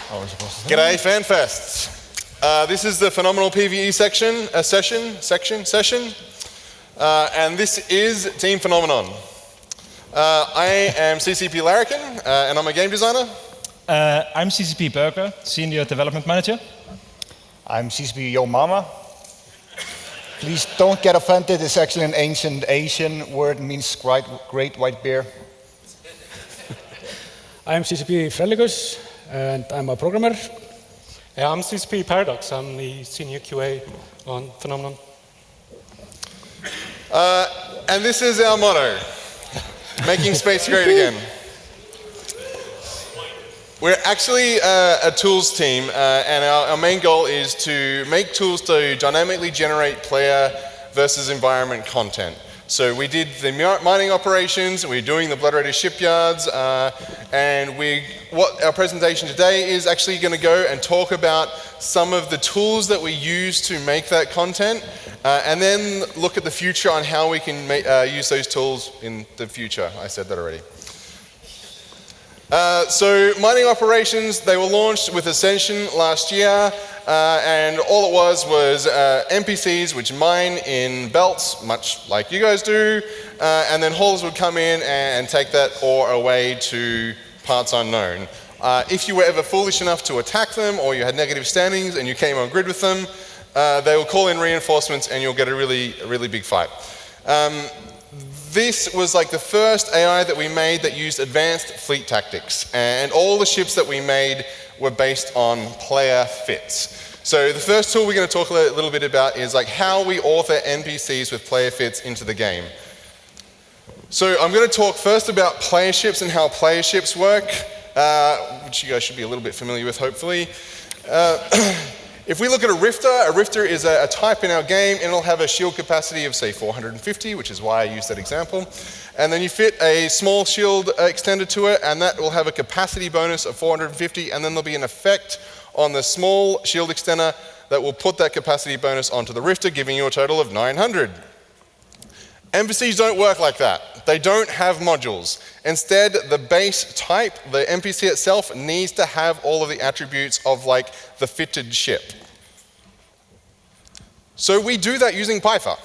G'day, Fanfest. This is the phenomenal PvE session, and this is Team Phenomenon. I am CCP Larrikin, and I'm a game designer. I'm CCP Burger, Senior Development Manager. I'm CCP Yo Mama. Please don't get offended, it's actually an ancient Asian word, means great white bear. I'm CCP Freligus, and I'm a programmer. Yeah, I'm CCP Paradox. I'm the Senior QA on Phenomenon. And this is our motto, making space great again. We're actually a tools team, and our main goal is to make tools to dynamically generate player versus environment content. So we did the mining operations, we're doing the Blood-Ready Shipyards, and what our presentation today is actually going to go and talk about some of the tools that we use to make that content, and then look at the future on how we can use those tools in the future. I said that already. So mining operations, they were launched with Ascension last year, and all it was NPCs which mine in belts, much like you guys do, and then haulers would come in and take that ore away to parts unknown. If you were ever foolish enough to attack them, or you had negative standings and you came on grid with them, they will call in reinforcements and you'll get a really big fight. This was like the first AI that we made that used advanced fleet tactics, and all the ships that we made were based on player fits. So the first tool we're going to talk a little bit about is like how we author NPCs with player fits into the game. So I'm going to talk first about player ships and how player ships work, which you guys should be a little bit familiar with, hopefully. If we look at a Rifter is a type in our game, and it'll have a shield capacity of, say, 450, which is why I used that example. And then you fit a small shield extender to it, and that will have a capacity bonus of 450, and then there'll be an effect on the small shield extender that will put that capacity bonus onto the Rifter, giving you a total of 900. NPCs don't work like that. They don't have modules. Instead, the base type, the NPC itself, needs to have all of the attributes of like the fitted ship. So we do that using Python.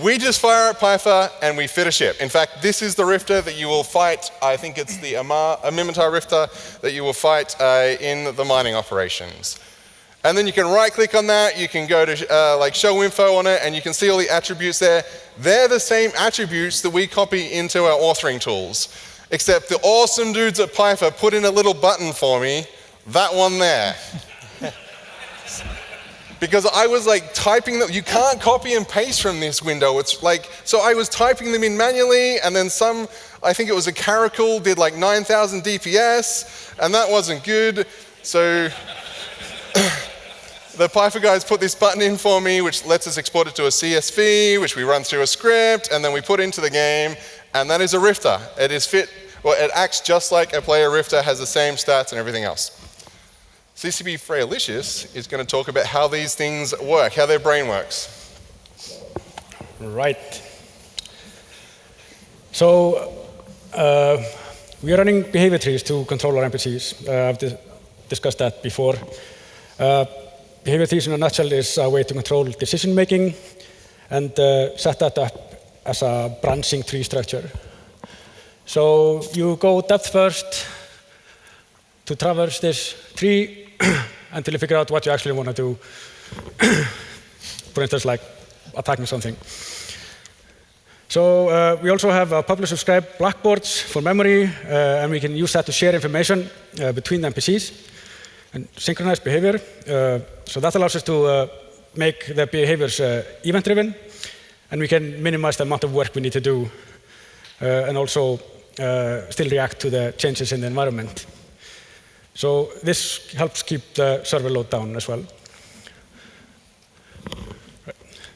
We just fire at Python and we fit a ship. In fact, this is the Rifter that you will fight. I think it's the Mimitar Rifter that you will fight in the mining operations. And then you can right-click on that, you can go to like show info on it, and you can see all the attributes there. They're the same attributes that we copy into our authoring tools, except the awesome dudes at Python put in a little button for me, that one there. Because I was like typing them, you can't copy and paste from this window. It's like, so I was typing them in manually, and then I think it was a Caracal, did like 9,000 DPS, and that wasn't good. So the Python guys put this button in for me, which lets us export it to a CSV, which we run through a script, and then we put into the game, and that is a Rifter. It is it acts just like a player Rifter, has the same stats and everything else. CCP Freylicious is going to talk about how these things work, how their brain works. Right. So we are running behavior trees to control our NPCs. I've discussed that before. Behavior trees in a nutshell is a way to control decision making and set that up as a branching tree structure. So you go depth first to traverse this tree until you figure out what you actually want to do. For instance, like attacking something. So we also have publish-subscribe blackboards for memory, and we can use that to share information between the NPCs and synchronize behavior. So that allows us to make the behaviors event-driven, and we can minimize the amount of work we need to do, and also still react to the changes in the environment. So this helps keep the server load down as well.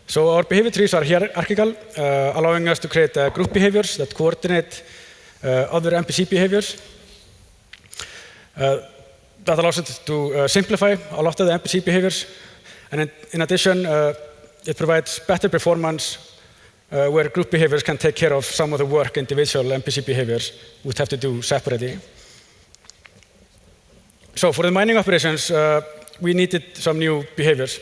So our behavior trees are hierarchical, allowing us to create group behaviors that coordinate other NPC behaviors. That allows us to simplify a lot of the NPC behaviors. And in addition, it provides better performance where group behaviors can take care of some of the work individual NPC behaviors would have to do separately. So for the mining operations, we needed some new behaviors.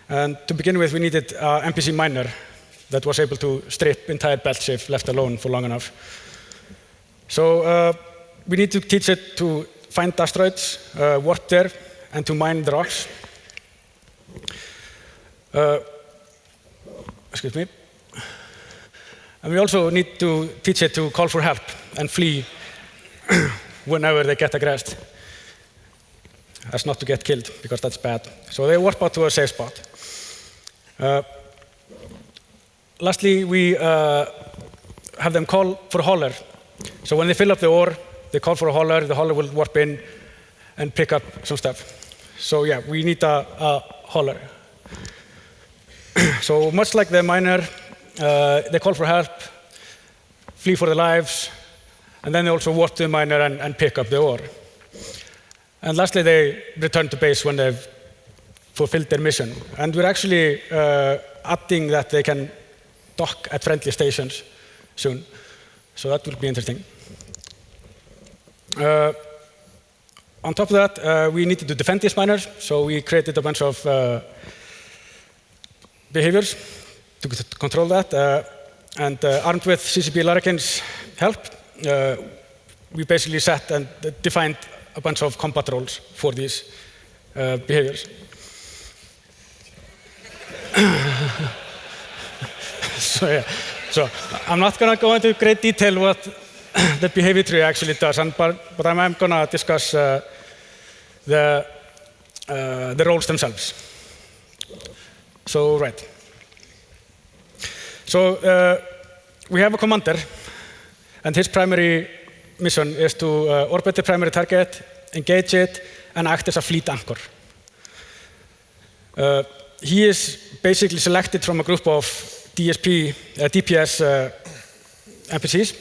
And to begin with, we needed an NPC miner that was able to strip entire belts if left alone for long enough. So we need to teach it to find asteroids, warp there, and to mine the rocks. Excuse me. And we also need to teach it to call for help and flee whenever they get aggressed, as not to get killed, because that's bad. So they warp out to a safe spot. Lastly, we have them call for a hauler. So when they fill up the ore, they call for a hauler, the hauler will warp in and pick up some stuff. So yeah, we need a hauler. So much like the miner, they call for help, flee for their lives, and then they also warp to the miner and pick up the ore. And lastly, they return to base when they've fulfilled their mission. And we're actually adding that they can dock at friendly stations soon. So that will be interesting. On top of that, we needed to defend these miners, so we created a bunch of behaviors to control that. And armed with CCP Larrikin's help, we basically set and defined a bunch of combat roles for these behaviors. So I'm not going to go into great detail what the behavior tree actually does, but I'm going to discuss the roles themselves. So, right. So we have a commander, and his primary mission is to orbit the primary target, engage it, and act as a fleet anchor. He is basically selected from a group of DPS NPCs,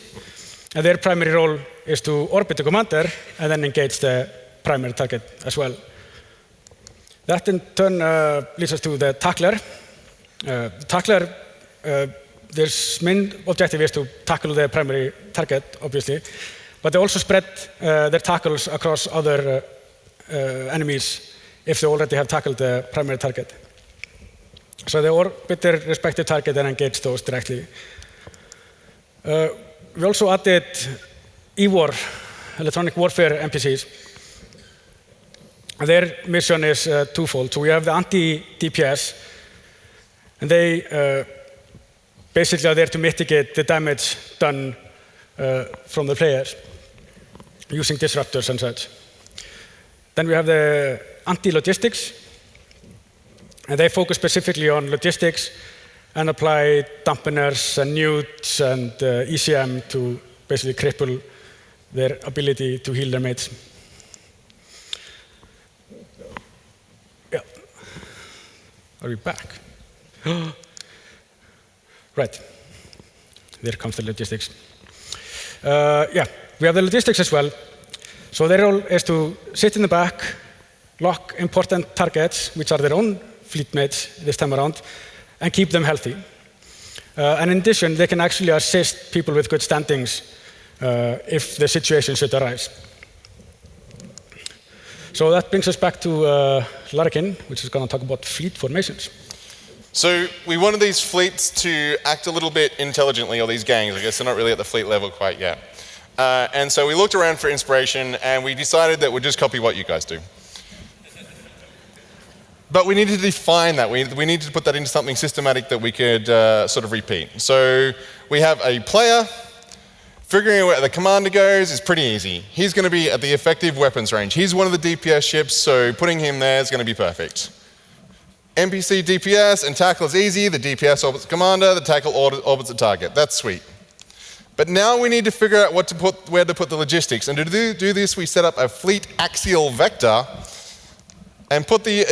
and their primary role is to orbit the commander and then engage the primary target as well. That in turn leads us to the tackler. The tackler, their main objective is to tackle the primary target, obviously, but they also spread their tackles across other enemies if they already have tackled the primary target. So they orbit their respective target and engage those directly. We also added EWAR, electronic warfare NPCs. Their mission is twofold. So we have the anti-DPS, and they basically are there to mitigate the damage done from the players using disruptors and such. Then we have the anti-logistics, and they focus specifically on logistics and apply dampeners and newts and ECM to basically cripple their ability to heal their mates. Yeah. Are we back? Right. There comes the logistics. Yeah, we have the logistics as well. So their role is to sit in the back, lock important targets, which are their own fleet mates this time around, and keep them healthy. And in addition, they can actually assist people with good standings if the situation should arise. So that brings us back to Larrikin, which is going to talk about fleet formations. So we wanted these fleets to act a little bit intelligently, or these gangs. I guess they're not really at the fleet level quite yet. And so we looked around for inspiration, and we decided that we'd just copy what you guys do. But we needed to define that. We needed to put that into something systematic that we could sort of repeat. So we have a player. Figuring out where the commander goes is pretty easy. He's going to be at the effective weapons range. He's one of the DPS ships, so putting him there is going to be perfect. NPC DPS and tackle is easy. The DPS orbits the commander, the tackle orbits the target. That's sweet. But now we need to figure out where to put the logistics. And to do this, we set up a fleet axial vector and put the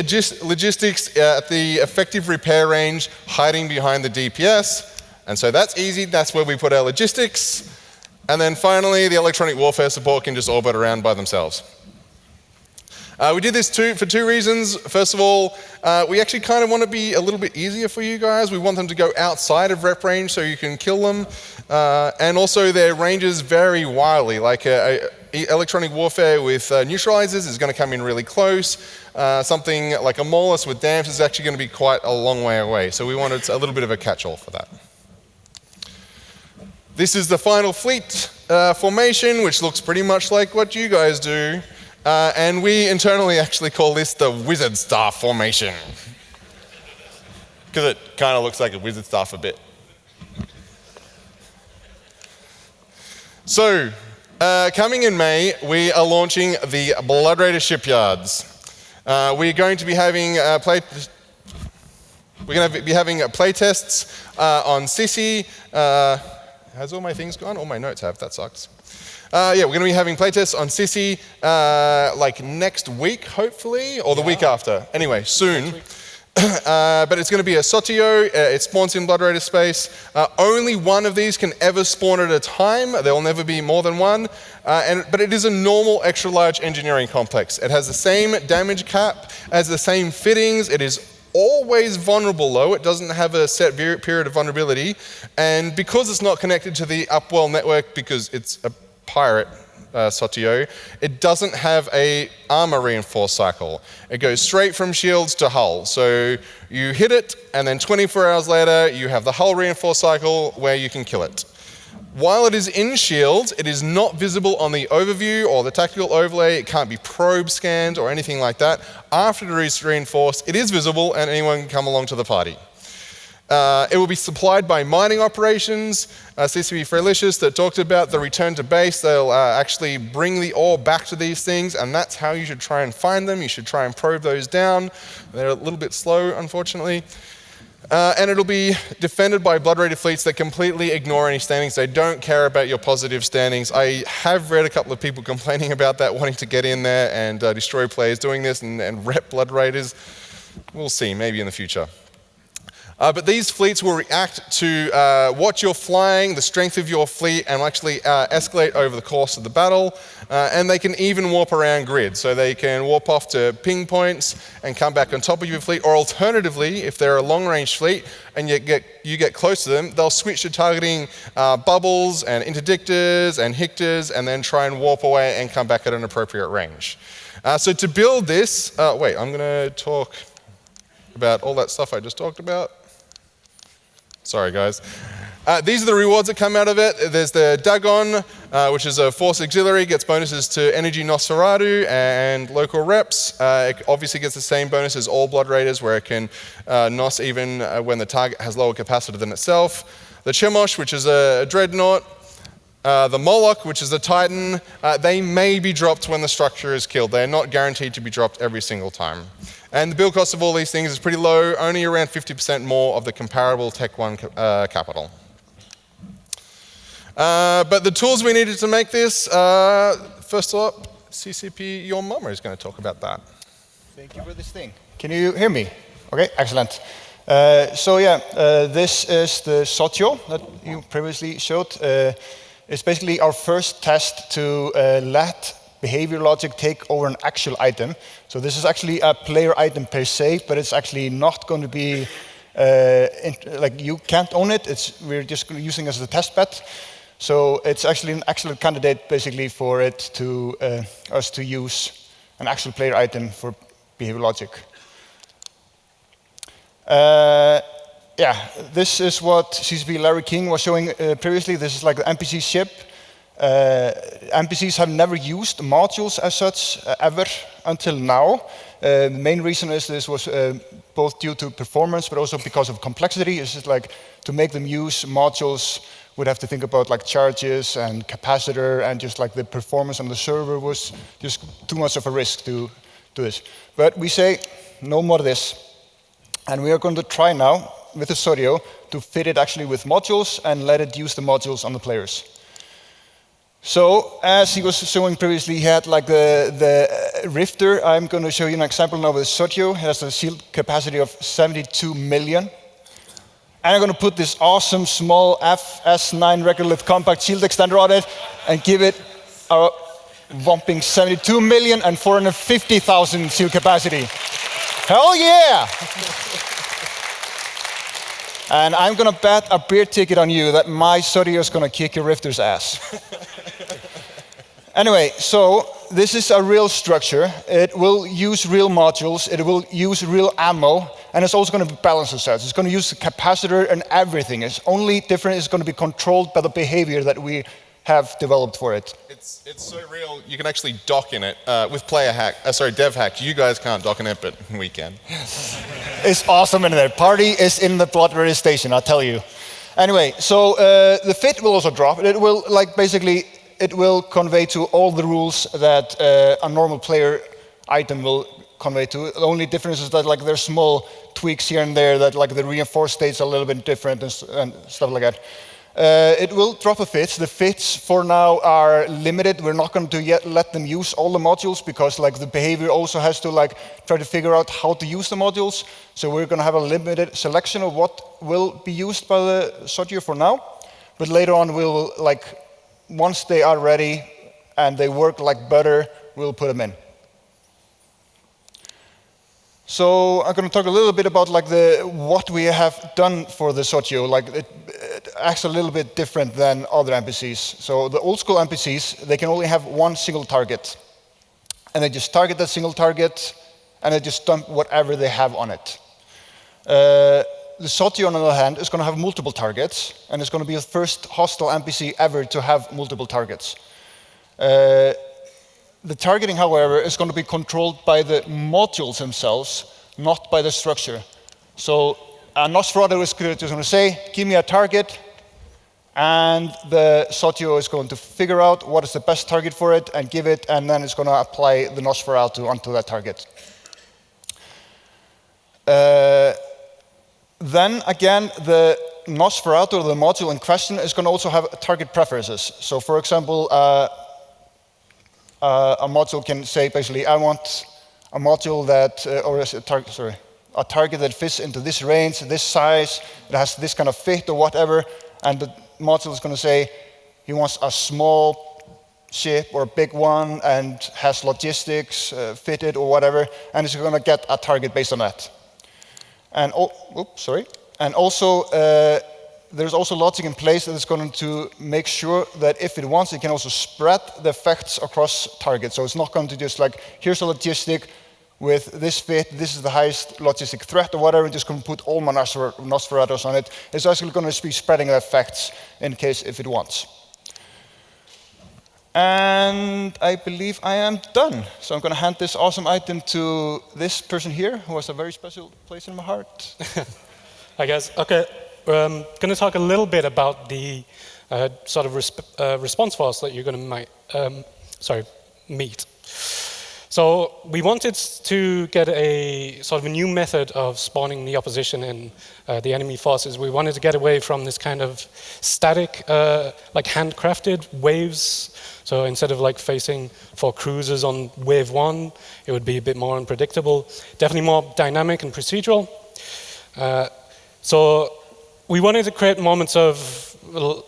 logistics at the effective repair range, hiding behind the DPS. And so that's easy. That's where we put our logistics. And then finally, the electronic warfare support can just orbit around by themselves. We did this for two reasons. First of all, we actually kind of want to be a little bit easier for you guys. We want them to go outside of rep range so you can kill them. And also their ranges vary wildly. Like electronic warfare with neutralizers is going to come in really close. Something like a Molok with damps is actually going to be quite a long way away. So we wanted a little bit of a catch-all for that. This is the final fleet formation, which looks pretty much like what you guys do. And we internally actually call this the wizard staff formation. Because it kind of looks like a wizard staff a bit. So, coming in May, we are launching the Blood Raider Shipyards. We're going to be having play tests on Sissy. Has all my things gone? All my notes have. That sucks. Yeah, we're going to be having playtests on Sissy like next week, hopefully, or the week after. Anyway, soon. But it's going to be a Sotio. It spawns in Blood Raider space. Only one of these can ever spawn at a time. There will never be more than one. But it is a normal extra large engineering complex. It has the same damage cap, has the same fittings. It is always vulnerable though. It doesn't have a set period of vulnerability. And because it's not connected to the Upwell network, because it's a pirate Sotio, it doesn't have a armor reinforced cycle. It goes straight from shields to hull. So you hit it, and then 24 hours later, you have the hull reinforced cycle where you can kill it. While it is in shields, it is not visible on the overview or the tactical overlay. It can't be probe scanned or anything like that. After it is reinforced, it is visible, and anyone can come along to the party. It will be supplied by mining operations. CCP Frelicious that talked about the return to base. They'll actually bring the ore back to these things, and that's how you should try and find them. You should try and probe those down. They're a little bit slow, unfortunately. And it'll be defended by Blood Raider fleets that completely ignore any standings. They don't care about your positive standings. I have read a couple of people complaining about that, wanting to get in there and destroy players doing this and rep Blood Raiders. We'll see, maybe in the future. But these fleets will react to what you're flying, the strength of your fleet, and will actually escalate over the course of the battle. And they can even warp around grid. So they can warp off to ping points and come back on top of your fleet. Or alternatively, if they're a long-range fleet and you get close to them, they'll switch to targeting bubbles and interdictors and hictors and then try and warp away and come back at an appropriate range. So to build this, wait, I'm going to talk about all that stuff I just talked about. Sorry, guys. These are the rewards that come out of it. There's the Dagon, which is a Force Auxiliary, gets bonuses to Energy Nosferatu and local reps. It obviously gets the same bonus as all Blood Raiders, where it can Nos even when the target has lower capacity than itself. The Chemosh, which is a Dreadnought. The Molok, which is the Titan, they may be dropped when the structure is killed. They are not guaranteed to be dropped every single time. And the build cost of all these things is pretty low, only around 50% more of the comparable Tech 1 capital. But the tools we needed to make this, first up, CCP Your Mama is going to talk about that. Thank you for this thing. Can you hear me? Okay, excellent. This is the Sotio that you previously showed. It's basically our first test to let behavior logic take over an actual item. So this is actually a player item per se, but it's actually not going to be, like you can't own it. We're just using it as a test bed. So it's actually an excellent candidate basically for it to, us to use an actual player item for behavior logic. This is what CCP Larry King was showing previously. This is like the NPC ship. NPCs have never used modules as such ever until now. The main reason is this was both due to performance, but also because of complexity. It's just like to make them use modules, would have to think about like charges and capacitor, and just like the performance on the server was just too much of a risk to do this. But we say no more of this, and we are going to try now with the Sotio to fit it actually with modules and let it use the modules on the players. So, as he was showing previously, he had like the Rifter. I'm going to show you an example now with Sotio. It has a shield capacity of 72 million. And I'm going to put this awesome small FS9 regolith compact shield extender on it and give it our whopping 72 million and 450,000 seal capacity. Hell yeah! And I'm gonna bet a beer ticket on you that my Surrey is gonna kick your Rifter's ass. Anyway, so this is a real structure. It will use real modules, it will use real ammo, and it's also going to be balanced sets. It's going to use the capacitor and everything. It's only different, it's going to be controlled by the behavior that we have developed for it. It's so real, you can actually dock in it with dev hack. You guys can't dock in it, but we can. It's awesome in there. Party is in the blood ready station, I'll tell you. Anyway, so the fit will also drop. It will it will convey to all the rules that a normal player item will convey to. The only difference is that there's small tweaks here and there that the reinforced state's a little bit different and stuff like that. It will drop the fits. The fits for now are limited. We're not going to yet let them use all the modules because the behavior also has to try to figure out how to use the modules. So we're going to have a limited selection of what will be used by the Sodio for now. But later on we'll once they are ready and they work like butter, we'll put them in. So I'm going to talk a little bit about what we have done for the Sodio. It acts a little bit different than other NPCs. So the old school NPCs, they can only have one single target. And they just target that single target and they just dump whatever they have on it. The Sodio, on the other hand, is going to have multiple targets, and it's going to be the first hostile NPC ever to have multiple targets. The targeting, however, is going to be controlled by the modules themselves, not by the structure. So a Nosferatu is going to say, give me a target, and the Sodio is going to figure out what is the best target for it and give it, and then it's going to apply the Nosferatu onto that target. Then again, the Nosferatu, or the module in question, is going to also have target preferences. So for example, a module can say basically, I want a module that, a target that fits into this range, this size, it has this kind of fit or whatever, and the module is going to say he wants a small ship or a big one and has logistics fitted or whatever, and it's going to get a target based on that. And also, there's also logic in place that is going to make sure that if it wants, it can also spread the effects across targets. So it's not going to just here's a logistic with this fit, this is the highest logistic threat or whatever, and just going to put all my Nosferatus on it. It's actually going to be spreading the effects in case if it wants. And I believe I am done. So I'm going to hand this awesome item to this person here, who has a very special place in my heart. Hi guys. Okay, I'm going to talk a little bit about the sort of response force that you're going to meet. So we wanted to get a sort of a new method of spawning the opposition in the enemy forces. We wanted to get away from this kind of static, handcrafted waves. So instead of facing 4 cruisers on wave 1, it would be a bit more unpredictable, definitely more dynamic and procedural. So we wanted to create moments of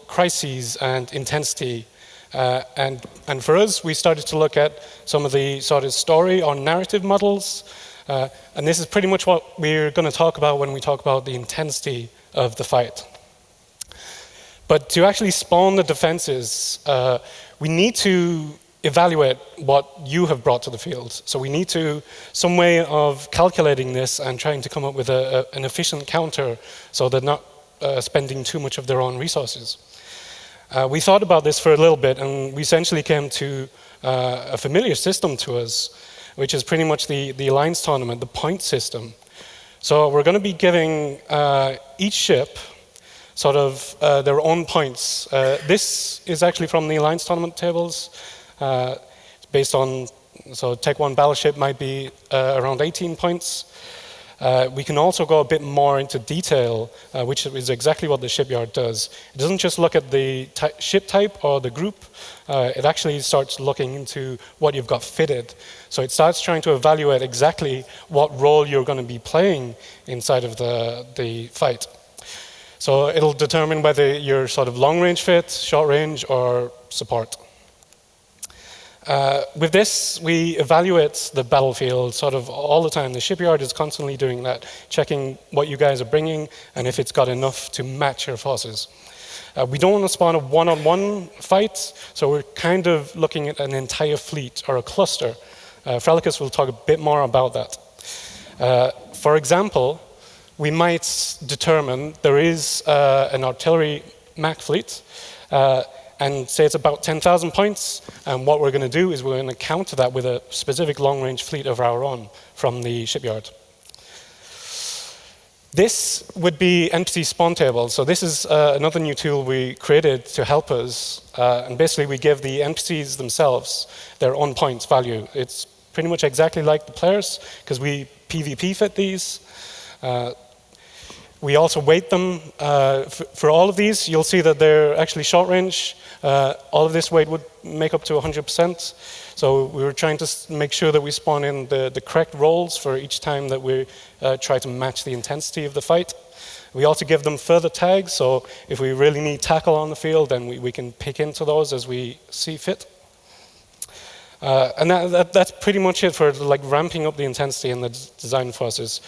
crises and intensity. And for us, we started to look at some of the sort of story or narrative models. And this is pretty much what we're going to talk about when we talk about the intensity of the fight. But to actually spawn the defenses, we need to evaluate what you have brought to the field. So we need some way of calculating this and trying to come up with an efficient counter so they're not spending too much of their own resources. We thought about this for a little bit, and we essentially came to a familiar system to us, which is pretty much the Alliance tournament, the point system. So we're going to be giving each ship sort of their own points. This is actually from the Alliance tournament tables. It's based on, so Tech 1 battleship might be around 18 points. We can also go a bit more into detail, which is exactly what the Shipyard does. It doesn't just look at the ship type or the group, it actually starts looking into what you've got fitted. So it starts trying to evaluate exactly what role you're going to be playing inside of the fight. So it'll determine whether you're sort of long range fit, short range, or support. With this, we evaluate the battlefield sort of all the time. The shipyard is constantly doing that, checking what you guys are bringing and if it's got enough to match your forces. We don't want to spawn a one-on-one fight, so we're kind of looking at an entire fleet or a cluster. Frelicus will talk a bit more about that. For example, we might determine there is an artillery MAC fleet, and say it's about 10,000 points, and what we're going to do is we're going to counter that with a specific long-range fleet of our own from the shipyard. This would be NPC spawn table. So this is another new tool we created to help us, and basically we give the NPCs themselves their own points value. It's pretty much exactly like the players, because we PvP fit these. We also weight them. For all of these, you'll see that they're actually short range. All of this weight would make up to 100%. So we were trying to make sure that we spawn in the correct rolls for each time that we try to match the intensity of the fight. We also give them further tags, so if we really need tackle on the field, then we can pick into those as we see fit. And that's pretty much it for like ramping up the intensity in the design process.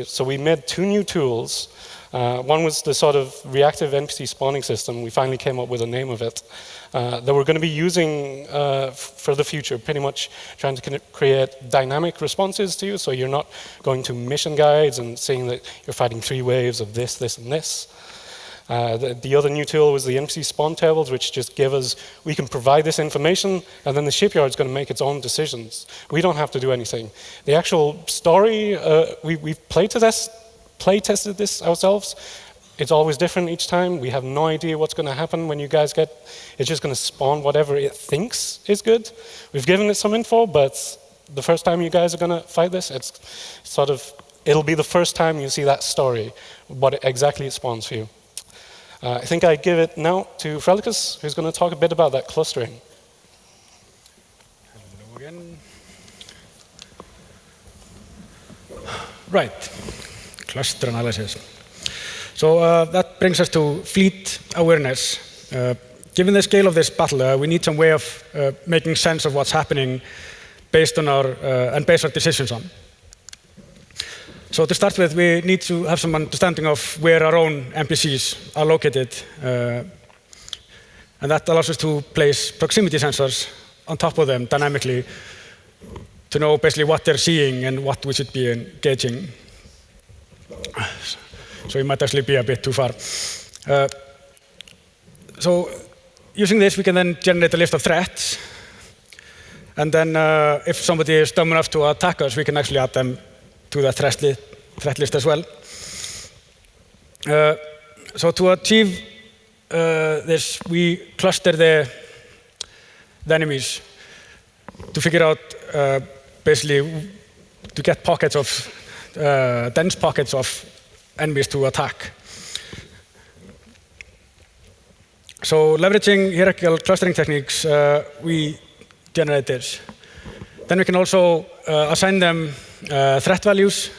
So we made 2 new tools. One was the sort of reactive NPC spawning system. We finally came up with a name of it that we're going to be using for the future, pretty much trying to create dynamic responses to you, so you're not going to mission guides and seeing that you're fighting 3 waves of this, this, and this. The other new tool was the NPC spawn tables, which just give us, we can provide this information, and then the shipyard's going to make its own decisions. We don't have to do anything. The actual story, we've play-tested this ourselves. It's always different each time. We have no idea what's going to happen when you guys get, it's just going to spawn whatever it thinks is good. We've given it some info, but the first time you guys are going to fight this, it's sort of, it'll be the first time you see that story, what exactly it spawns for you. I think I give it now to Frelicus, who's going to talk a bit about that clustering. Hello again. Right, cluster analysis. So that brings us to fleet awareness. Given the scale of this battle, we need some way of making sense of what's happening based on and base our decisions on. So to start with, we need to have some understanding of where our own NPCs are located. And that allows us to place proximity sensors on top of them dynamically to know basically what they're seeing and what we should be engaging. So it might actually be a bit too far. So using this, we can then generate a list of threats. And then if somebody is dumb enough to attack us, we can actually add them to that threat list as well. So to achieve this, we cluster the enemies to figure out basically to get pockets of dense pockets of enemies to attack. So leveraging hierarchical clustering techniques, we generate this. Then we can also assign them threat values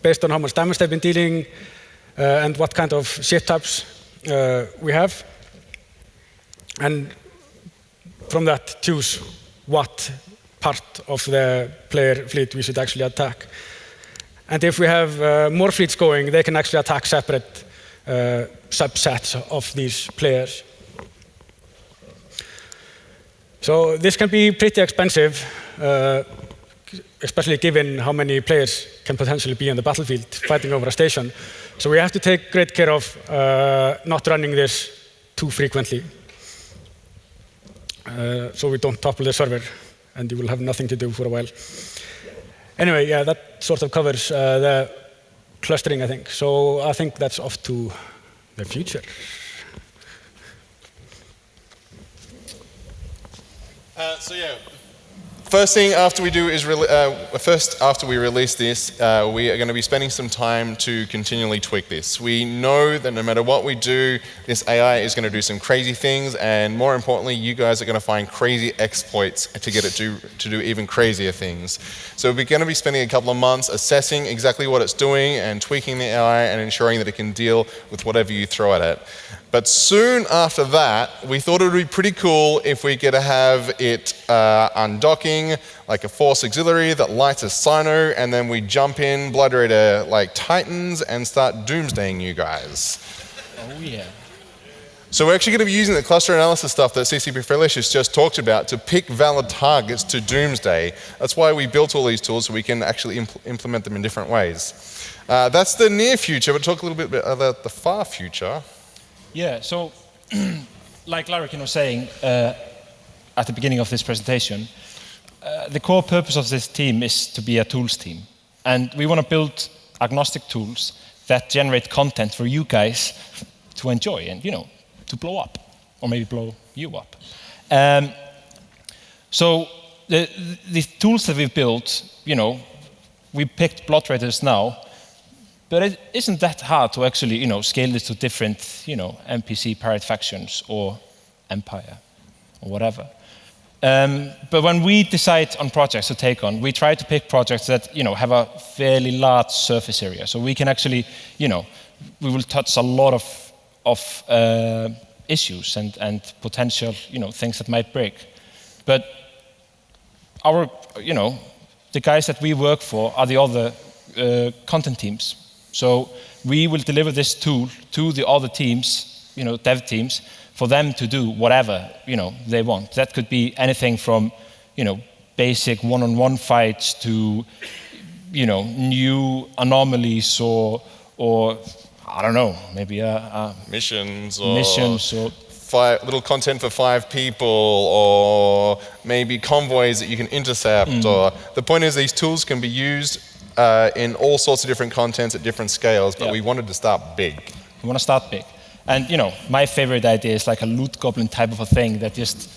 based on how much damage they've been dealing and what kind of ship types we have. And from that, choose what part of the player fleet we should actually attack. And if we have more fleets going, they can actually attack separate subsets of these players. So this can be pretty expensive, especially given how many players can potentially be on the battlefield fighting over a station. So we have to take great care of not running this too frequently. So we don't topple the server, and you will have nothing to do for a while. Anyway, yeah, that sort of covers the clustering, I think. So I think that's off to the future. So yeah, first thing after we do is first after we release this, we are going to be spending some time to continually tweak this. We know that no matter what we do, this AI is going to do some crazy things, and more importantly, you guys are going to find crazy exploits to get it to do even crazier things. So we're going to be spending a couple of months assessing exactly what it's doing and tweaking the AI and ensuring that it can deal with whatever you throw at it. But soon after that, we thought it would be pretty cool if we get to have it undocking like a Force Auxiliary that lights a Sino, and then we jump in Blood Raider like Titans and start doomsdaying you guys. Oh yeah. So we're actually going to be using the cluster analysis stuff that CCP Felicius just talked about to pick valid targets to doomsday. That's why we built all these tools, so we can actually implement them in different ways. That's the near future, but talk a little bit about the far future. Yeah, so like Larrikin was saying at the beginning of this presentation, the core purpose of this team is to be a tools team. And we want to build agnostic tools that generate content for you guys to enjoy and, to blow up, or maybe blow you up. So the tools that we've built, we picked Blood Raiders now, but it isn't that hard to actually, scale this to different, NPC pirate factions or empire or whatever. But when we decide on projects to take on, we try to pick projects that, have a fairly large surface area. So we can actually, we will touch a lot of issues and potential, things that might break. But our, the guys that we work for are the other content teams. So we will deliver this tool to the other teams, dev teams, for them to do whatever, they want. That could be anything from, basic one-on-one fights to, new anomalies or I don't know, maybe missions or little content for 5 people, or maybe convoys that you can intercept. Or the point is, these tools can be used in all sorts of different contents at different scales, but we wanted to start big. We want to start big. And, my favorite idea is like a loot goblin type of a thing that just,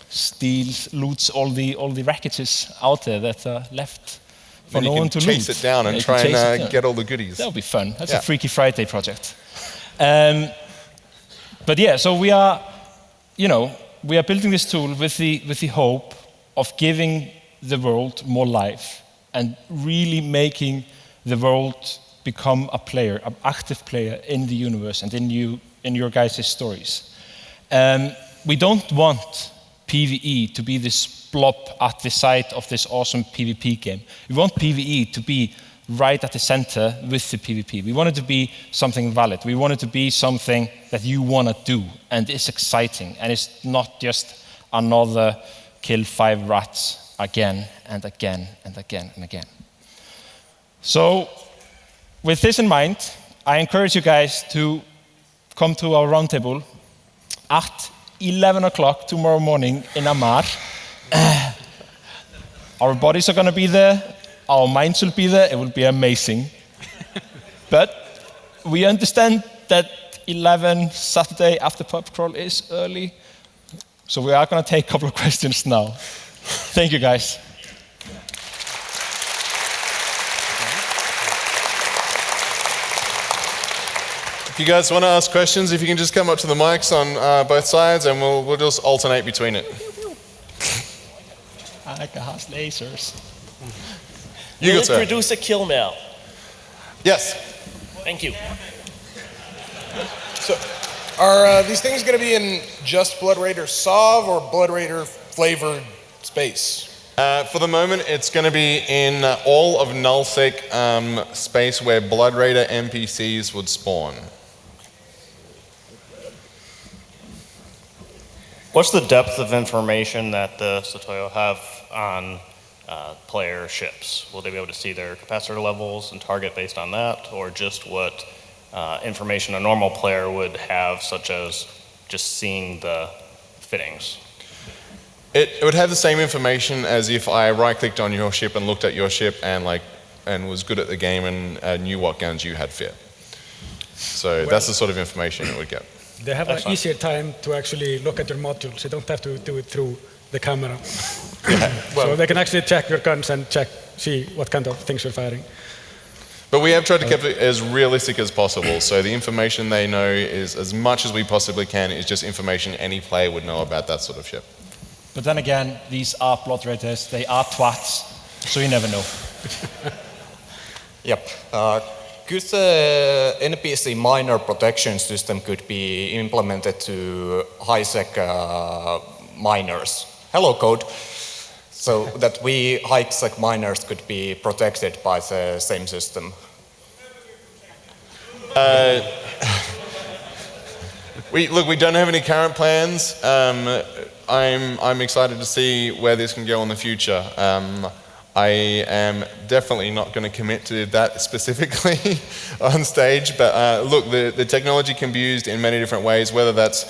steals, loots all the wreckages out there that are left for no one to loot. You can chase it down and try and get all the goodies. That would be fun. That's a Freaky Friday project. But yeah, so we are building this tool with the hope of giving the world more life and really making the world become a player, an active player in the universe and in your guys' stories. We don't want PvE to be this blob at the side of this awesome PvP game. We want PvE to be right at the center with the PvP. We want it to be something valid. We want it to be something that you want to do and is exciting, and it's not just another kill 5 rats again and again and again and again. So with this in mind, I encourage you guys to come to our roundtable at 11 o'clock tomorrow morning in Amar. Our bodies are going to be there. Our minds will be there. It will be amazing. But we understand that 11 Saturday after pub crawl is early. So we are going to take a couple of questions now. Thank you, guys. If you guys want to ask questions, if you can just come up to the mics on both sides, and we'll just alternate between it. Annika has lasers. Will it produce a kill mail? Yes. Thank you. So, are these things going to be in just Blood Raider Sov or Blood Raider flavored space? For the moment, it's going to be in all of nullsec space where Blood Raider NPCs would spawn. What's the depth of information that the Sotoyo have on player ships? Will they be able to see their capacitor levels and target based on that, or just what information a normal player would have, such as just seeing the fittings? It would have the same information as if I right-clicked on your ship and looked at your ship and was good at the game and knew what guns you had fit. So that's the sort of information it would get. They have an easier time to actually look at your modules. You don't have to do it through the camera. So they can actually check your guns and see what kind of things you're firing. But we have tried to keep it as realistic as possible. So the information they know is, as much as we possibly can, is just information any player would know about that sort of ship. But then again, these are blood raiders, they are twats, so you never know. Yep. Could the NPC miner protection system could be implemented to high-sec miners? Hello, code. So that we high-sec miners could be protected by the same system. We don't have any current plans. I'm excited to see where this can go in the future. I am definitely not going to commit to that specifically on stage, but look, the technology can be used in many different ways, whether that's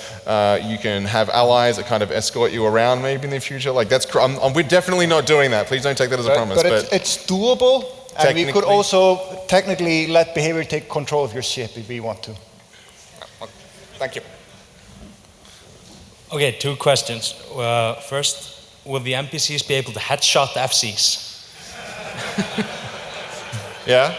you can have allies that kind of escort you around maybe in the future. Like we're definitely not doing that. Please don't take that as a promise. But it's doable, and we could also technically let behavior take control of your ship if we want to. Thank you. Okay, 2 questions. First, will the NPCs be able to headshot the FCs? Yeah?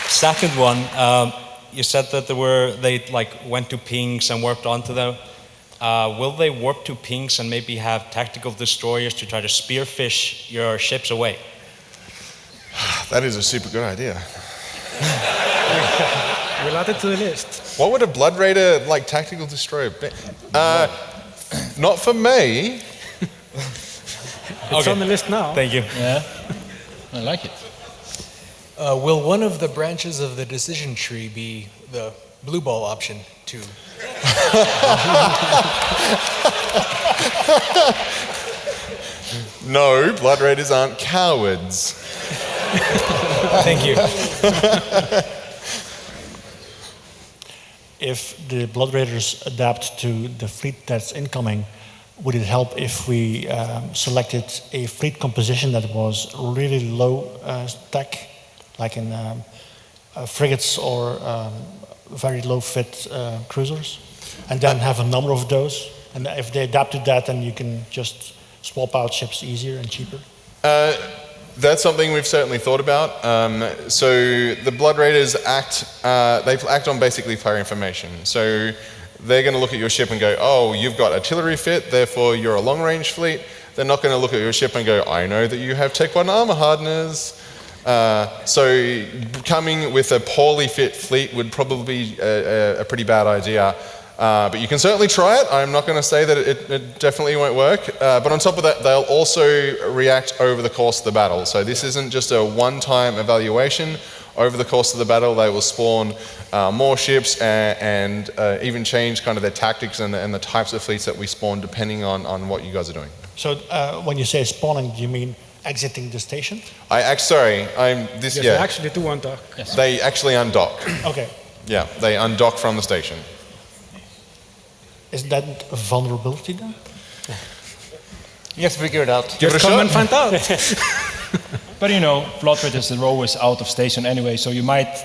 Second one, you said that they went to pings and warped onto them. Will they warp to pings and maybe have tactical destroyers to try to spearfish your ships away? That is a super good idea. We'll add it to the list. What would a Blood Raider tactical destroyer be? Not for me. It's on the list now. Thank you. Yeah, I like it. Will one of the branches of the decision tree be the blue ball option too? No, Blood Raiders aren't cowards. Thank you. If the Blood Raiders adapt to the fleet that's incoming, would it help if we selected a fleet composition that was really low tech, like in frigates or very low fit cruisers, and then have a number of those? And if they adapt to that, then you can just swap out ships easier and cheaper? That's something we've certainly thought about. So the Blood Raiders they act on basically player information. So they're going to look at your ship and go, oh, you've got artillery fit, therefore you're a long-range fleet. They're not going to look at your ship and go, I know that you have Tech 1 armor hardeners. So coming with a poorly fit fleet would probably be a pretty bad idea. But you can certainly try it. I'm not going to say that it definitely won't work. But on top of that, they'll also react over the course of the battle. So this isn't just a one-time evaluation. Over the course of the battle, they will spawn more ships and even change kind of their tactics and the types of fleets that we spawn depending on what you guys are doing. So when you say spawning, do you mean exiting the station? They actually do undock. Yes. They actually undock. Okay. Yeah, they undock from the station. Is that a vulnerability then? You have to figure it out. Just come and find out. But Blood Raiders are always out of station anyway, so you might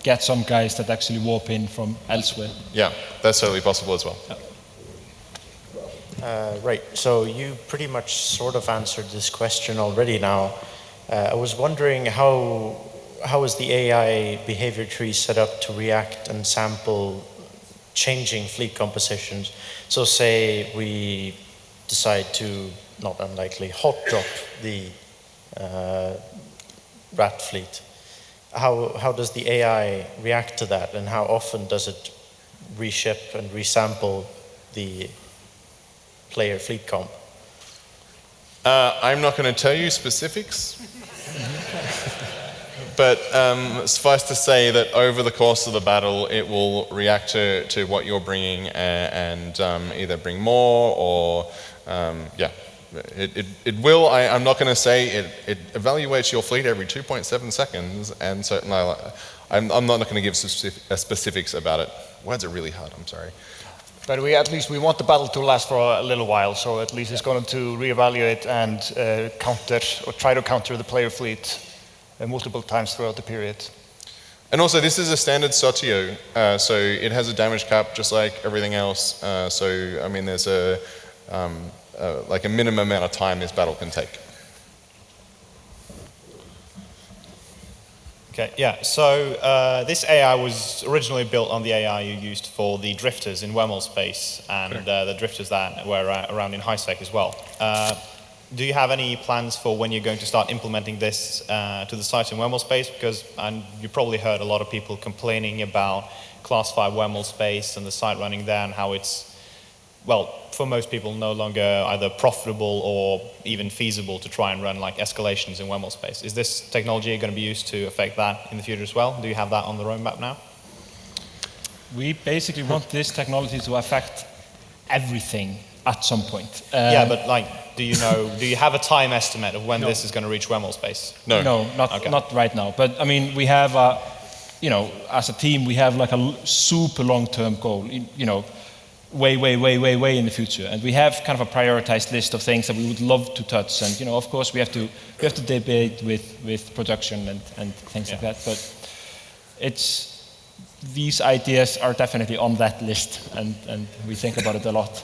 get some guys that actually warp in from elsewhere. Yeah, that's certainly possible as well. Yeah. Right, so you pretty much sort of answered this question already now. I was wondering how is the AI behavior tree set up to react and sample changing fleet compositions? So say we decide to, not unlikely, hot drop the rat fleet. How does the AI react to that, and how often does it reship and resample the player fleet comp? I'm not going to tell you specifics, but suffice to say that over the course of the battle, it will react to what you're bringing and either bring more or, It will. I'm not going to say it evaluates your fleet every 2.7 seconds, and certainly I'm not going to give specifics about it. Words are really hard. I'm sorry. But we want the battle to last for a little while, so at least it's going to reevaluate and try to counter the player fleet multiple times throughout the period. And also, this is a standard Sotio, so it has a damage cap just like everything else. So, I mean, there's like a minimum amount of time this battle can take. Okay, yeah, so this AI was originally built on the AI you used for the drifters in WEML space and the drifters that were around in HiSec as well. Do you have any plans for when you're going to start implementing this to the site in WEML space? Because you probably heard a lot of people complaining about Class 5 WEML space and the site running there and how it's, well, for most people no longer either profitable or even feasible to try and run like escalations in WEML space. Is this technology going to be used to affect that in the future as well? Do you have that on the roadmap now? We basically want this technology to affect everything at some point. Yeah, but like, do you have a time estimate of when this is going to reach WEML space? No, not right now. But I mean, we have, as a team, we have like a super long-term goal, way in the future. And we have kind of a prioritized list of things that we would love to touch. And, of course, we have to debate with production and things like that. But these ideas are definitely on that list, and we think about it a lot.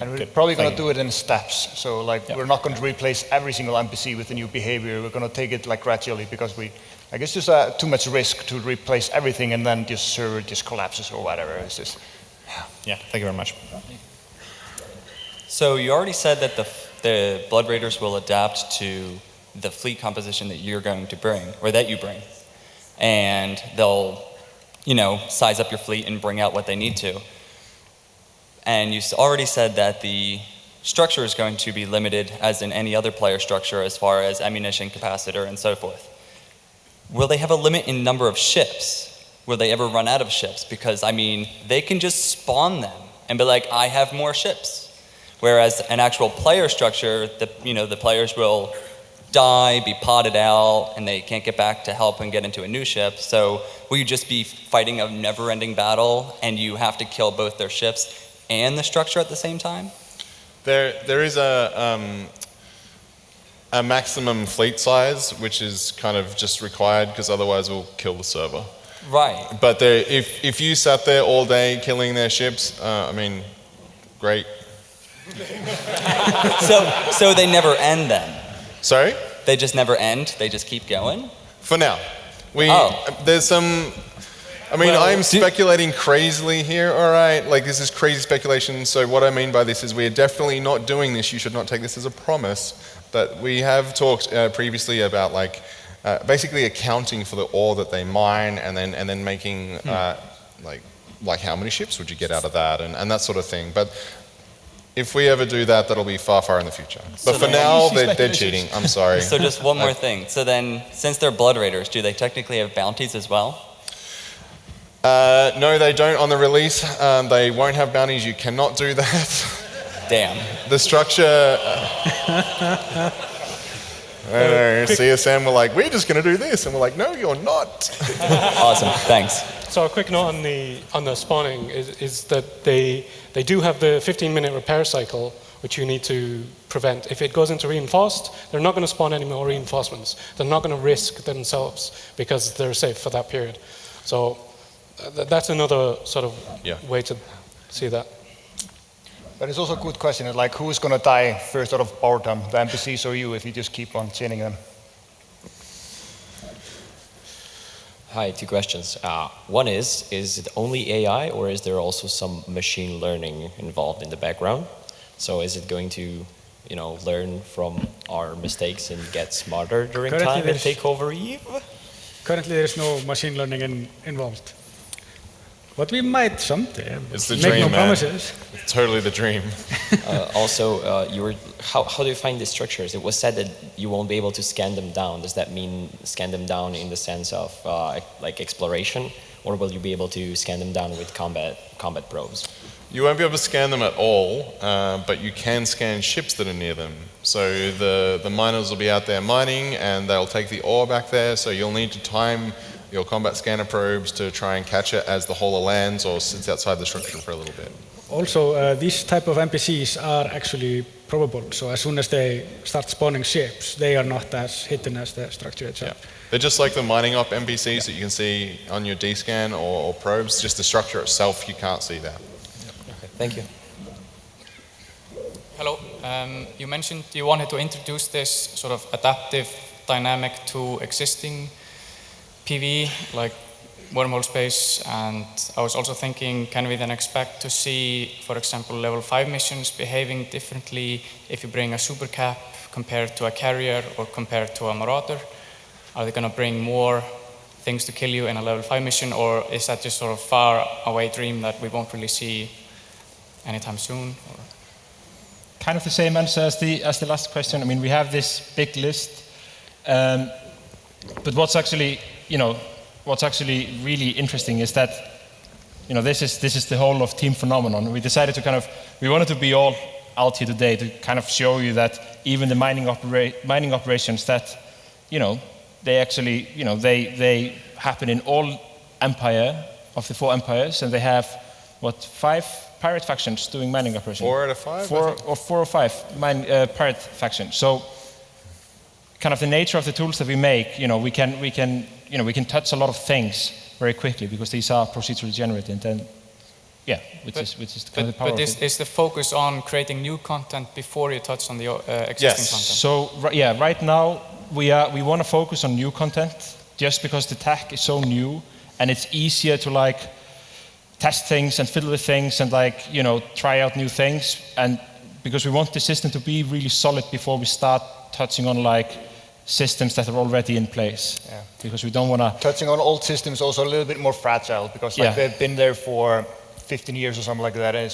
And we're probably going to do it in steps. So we're not going to replace every single NPC with a new behavior. We're going to take it like gradually because it's just too much risk to replace everything and then this server just collapses or whatever. It's just, yeah, thank you very much. So you already said that the Blood Raiders will adapt to the fleet composition that you're going to bring, or that you bring. And they'll, size up your fleet and bring out what they need to. And you already said that the structure is going to be limited as in any other player structure as far as ammunition, capacitor, and so forth. Will they have a limit in number of ships? Will they ever run out of ships? Because, they can just spawn them and be like, I have more ships. Whereas an actual player structure, the players will die, be potted out, and they can't get back to help and get into a new ship. So will you just be fighting a never-ending battle and you have to kill both their ships and the structure at the same time? There is a maximum fleet size, which is kind of just required because otherwise we'll kill the server. Right. But if you sat there all day killing their ships, great. So they never end then? Sorry? They just never end? They just keep going? For now. There's some... I'm speculating crazily here, all right? This is crazy speculation. So what I mean by this is we're definitely not doing this. You should not take this as a promise. But we have talked previously about basically accounting for the ore that they mine and then making like how many ships would you get out of that and that sort of thing. But if we ever do that, that'll be far in the future. But for now, they're cheating. I'm sorry. So just one more thing. So then, since they're Blood Raiders, do they technically have bounties as well? No, they don't on the release. They won't have bounties. You cannot do that. Damn. The structure... CSM were like, we're just going to do this. And we're like, no, you're not. Awesome, thanks. So a quick note on the spawning is that they do have the 15-minute repair cycle, which you need to prevent. If it goes into reinforced, they're not going to spawn any more reinforcements. They're not going to risk themselves because they're safe for that period. So that's another sort of way to see that. But it's also a good question, who's going to die first out of boredom, the NPCs or you, if you just keep on chaining them? Hi, 2 questions. One is it only AI or is there also some machine learning involved in the background? So is it going to, learn from our mistakes and get smarter during time and take over Eve? Currently there is no machine learning involved. But we might someday. It's the make dream, no man. promises. It's totally the dream. Also, how do you find these structures? It was said that you won't be able to scan them down. Does that mean scan them down in the sense of exploration, or will you be able to scan them down with combat probes? You won't be able to scan them at all, but you can scan ships that are near them. So the miners will be out there mining, and they'll take the ore back there. So you'll need to time your combat scanner probes to try and catch it as the hauler lands or sits outside the structure for a little bit. Also, these type of NPCs are actually probable. So as soon as they start spawning ships, they are not as hidden as the structure itself. Yeah. They're just like the mining op NPCs that you can see on your D-scan or probes. Just the structure itself, you can't see that. Okay, thank you. Hello. You mentioned you wanted to introduce this sort of adaptive dynamic to existing PvE, like wormhole space, and I was also thinking, can we then expect to see, for example, level 5 missions behaving differently if you bring a super cap compared to a carrier or compared to a marauder? Are they going to bring more things to kill you in a level 5 mission, or is that just sort of far away dream that we won't really see anytime soon? Or? Kind of the same answer as the last question. I mean, we have this big list, but what's actually really interesting is that, this is the whole of team phenomenon. We decided to we wanted to be all out here today to kind of show you that even the mining operations that, they actually, they happen in all empire of the 4 empires, and they have, 5 pirate factions doing mining operations? 4 out of 5? 4 or 5 pirate factions. So, kind of the nature of the tools that we make, we can touch a lot of things very quickly because these are procedurally generated, and which is kind of the power of it. Is the focus on creating new content before you touch on the existing content? So right now we want to focus on new content just because the tech is so new and it's easier to test things and fiddle with things and try out new things, and because we want the system to be really solid before we start touching on systems that are already in place. Yeah. Because we don't want to... Touching on old systems also a little bit more fragile because they've been there for 15 years or something like that, and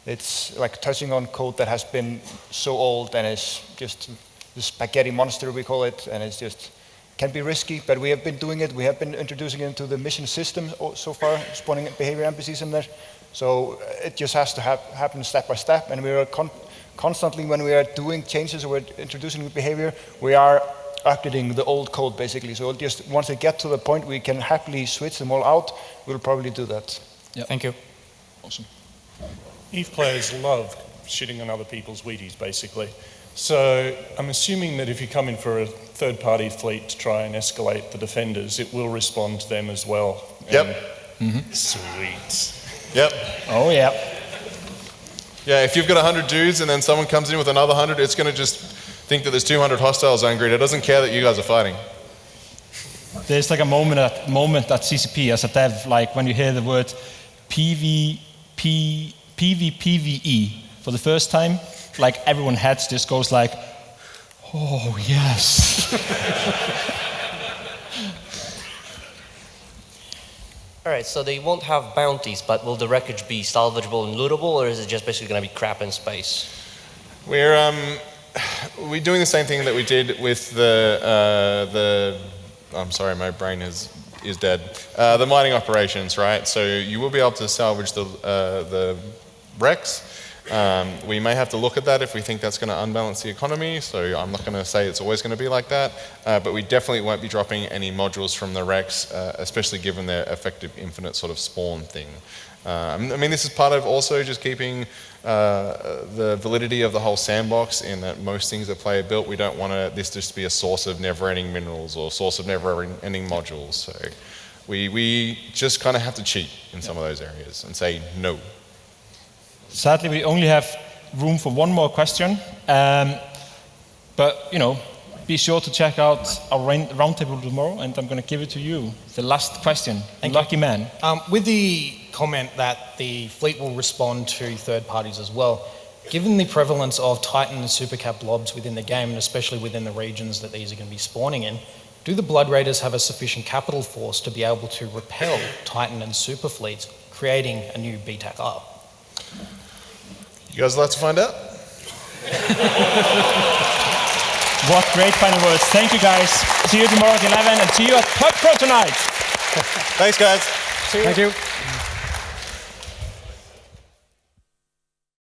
it's like touching on code that has been so old and it's just the spaghetti monster, we call it, and it's just can be risky, but we have been doing it. We have been introducing it into the mission system so far, spawning behavior NPCs in there. So it just has to happen step by step, and we are constantly, when we are doing changes or we're introducing new behavior, we are updating the old code basically. So just once they get to the point we can happily switch them all out, we'll probably do that. Yeah. Thank you. Awesome. EVE players love shitting on other people's Wheaties, basically. So I'm assuming that if you come in for a third-party fleet to try and escalate the defenders, it will respond to them as well. Yep. Sweet. Yep. Oh, yeah. Yeah, if you've got 100 dudes and then someone comes in with another 100, it's going to just think that there's 200 hostiles angry. It doesn't care that you guys are fighting. There's a moment at CCP as a dev, when you hear the word PvE for the first time, everyone's heads just goes oh yes. All right, so they won't have bounties, but will the wreckage be salvageable and lootable, or is it just basically going to be crap in space? We're doing the same thing that we did with the I'm sorry, my brain is dead. The mining operations, right? So you will be able to salvage the wrecks. We may have to look at that if we think that's going to unbalance the economy, so I'm not going to say it's always going to be like that, but we definitely won't be dropping any modules from the wrecks, especially given their effective infinite sort of spawn thing. I mean, this is part of also just keeping the validity of the whole sandbox in that most things that player built, we don't want this just to be a source of never-ending minerals or source of never-ending modules. So we just kind of have to cheat in some of those areas and say no. Sadly, we only have room for one more question, but be sure to check out our roundtable tomorrow, and I'm going to give it to you. The last question. Lucky man. With the comment that the fleet will respond to third parties as well, given the prevalence of Titan and Supercap blobs within the game, and especially within the regions that these are going to be spawning in, do the Blood Raiders have a sufficient capital force to be able to repel Titan and Super fleets, creating a new BTAC-R? You guys like to find out? What great final words. Thank you, guys. See you tomorrow at 11, and see you at PubPro tonight. Thanks, guys. Thank you.